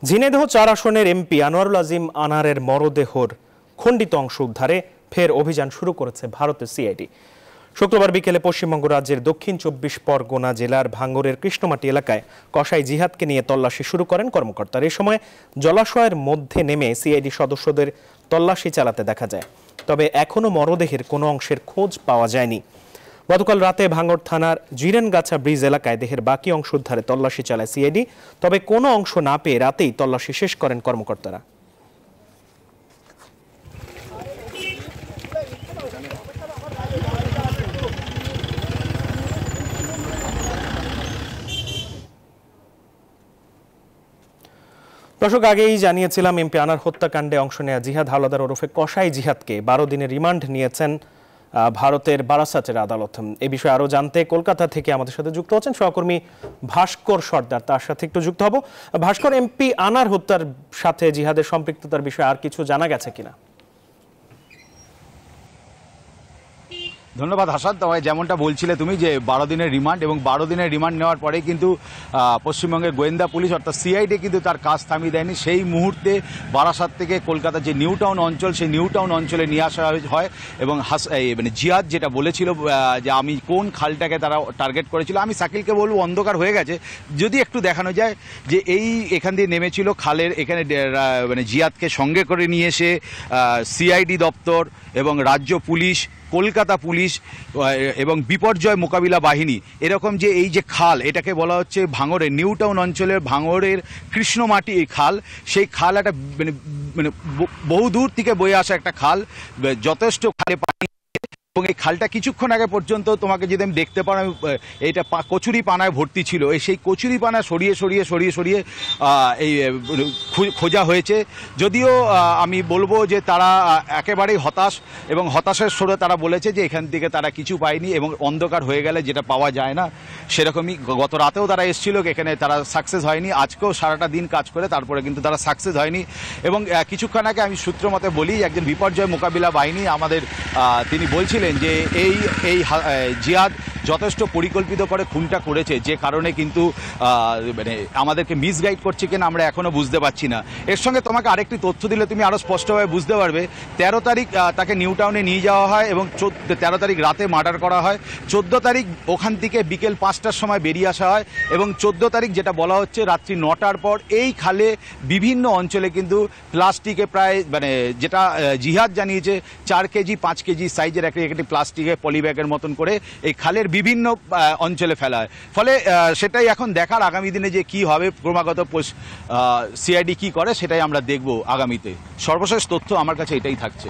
ঝিনাইদহ ৪ আসনের এমপি আনোয়ারুল আজিম আনারের মরদেহর খণ্ডিত অংশ উদ্ধারে ফের অভিযান শুরু করেছে ভারতের সিআইডি। শুক্রবার বিকেলে পশ্চিমবঙ্গ রাজ্যের দক্ষিণ ২৪ পরগনা জেলার ভাঙ্গরের কৃষ্ণমাটি এলাকায় কসাই জিহাদকে নিয়ে তল্লাশি শুরু করেন কর্মকর্তারা। এই সময় জলাশয়ের মধ্যে নেমে সিআইডি সদস্যদের তল্লাশি চালাতে দেখা যায়, তবে এখনও মরদেহের কোনো অংশের খোঁজ পাওয়া যায়নি। গতকাল রাতে ভাঙ্গর থানার জিরেনগাছা ব্রিজ এলাকায় দেহের বাকি অংশ উদ্ধারে তল্লাশি চালায় সিআইডি, তবে কোনো অংশ না পেয়ে রাতেই তল্লাশি শেষ করেন কর্মকর্তারা। দর্শক, আগেই জানিয়েছিলাম এমপি আনার হত্যাকাণ্ডে অংশ নেয়া জিহাদ হাওলাদার ওরফে কসাই জিহাদকে ১২ দিনের রিমান্ড নিয়েছেন ভারতের বারাসাতের আদালত। এ বিষয়ে আরো জানতে কলকাতা থেকে আমাদের সাথে যুক্ত হচ্ছেন সহকর্মী ভাস্কর সর্দার, তার সাথে একটু যুক্ত হব। ভাস্কর, এমপি আনার হত্যার সাথে জিহাদের সম্পৃক্ততার বিষয়ে আর কিছু জানা গেছে কিনা? ধন্যবাদ হাসান। তোমায় যেমনটা বলছিলে তুমি যে ১২ দিনের রিমান্ড, এবং ১২ দিনের রিমান্ড নেওয়ার পরে কিন্তু পশ্চিমবঙ্গের গোয়েন্দা পুলিশ অর্থাৎ সিআইডি কিন্তু তার কাজ থামিয়ে দেয়নি। সেই মুহূর্তে বারাসাত থেকে কলকাতার যে নিউ টাউন অঞ্চল, সেই নিউ টাউন অঞ্চলে নিয়ে আসা হয় এবং জিহাদ যেটা বলেছিল যে আমি কোন খালটাকে তারা টার্গেট করেছিল, আমি শাকিলকে বলবো অন্ধকার হয়ে গেছে, যদি একটু দেখানো যায় যে এখান দিয়ে নেমেছিল খালের এখানে জিহাদকে সঙ্গে করে নিয়ে এসে সিআইডি দপ্তর এবং রাজ্য পুলিশ, কলকাতা পুলিশ এবং বিপর্যয় মোকাবিলা বাহিনী, এরকম যে এই যে খাল, এটাকে বলা হচ্ছে ভাঙরের নিউ টাউন অঞ্চলের ভাঙরের কৃষ্ণমাটি এই খাল। সেই খাল একটা বহু দূর থেকে বয়ে আসা একটা খাল, যথেষ্ট খালে পানি, এবং এই খালটা কিছুক্ষণ আগে পর্যন্ত তোমাকে যদি আমি দেখতে পারো, এইটা কচুরি পানায় ভর্তি ছিল। সেই কচুরি পানা সরিয়ে এই খোঁজা হয়েছে। যদিও আমি বলবো যে তারা একেবারেই হতাশ, এবং হতাশের স্বরে তারা বলেছে যে এখান থেকে তারা কিছু পায়নি, এবং অন্ধকার হয়ে গেলে যেটা পাওয়া যায় না সেরকমই। গত রাতেও তারা এসেছিল, এখানে তারা সাকসেস হয়নি, আজকেও সারাটা দিন কাজ করে তারপরে কিন্তু তারা সাকসেস হয়নি। এবং কিছুক্ষণ আগে আমি সূত্র মতে বলি, একজন বিপর্যয় মোকাবিলা বাহিনী আমাদের তিনি বলছিলেন যে এই জিহাদ যথেষ্ট পরিকল্পিত করে খুনটা করেছে, যে কারণে কিন্তু আমাদেরকে মিসগাইড করছে কিনা আমরা এখনও বুঝতে পারছি না। এর সঙ্গে তোমাকে আরেকটি তথ্য দিলে তুমি আরও স্পষ্টভাবে বুঝতে পারবে। ১৩ তারিখ তাকে নিউ টাউনে নিয়ে যাওয়া হয় এবং ১৩ তারিখ রাতে মার্ডার করা হয়। ১৪ তারিখ ওখান থেকে বিকেল ৫টার সময় বেরিয়ে আসা হয়, এবং ১৪ তারিখ যেটা বলা হচ্ছে রাত্রি ৯টার পর এই খালে বিভিন্ন অঞ্চলে কিন্তু প্লাস্টিকে প্রায় যেটা জিহাদ জানিয়েছে ৪ কেজি ৫ কেজি সাইজের একটি প্লাস্টিকের পলিব্যাগের মতন করে এই খালের বিভিন্ন অঞ্চলে ফেলা হয়। ফলে সেটাই এখন দেখার আগামী দিনে যে কি হবে, ক্রমাগত সিআইডি কি করে সেটাই আমরা দেখব আগামীতে। সর্বশেষ তথ্য আমার কাছে এটাই থাকছে।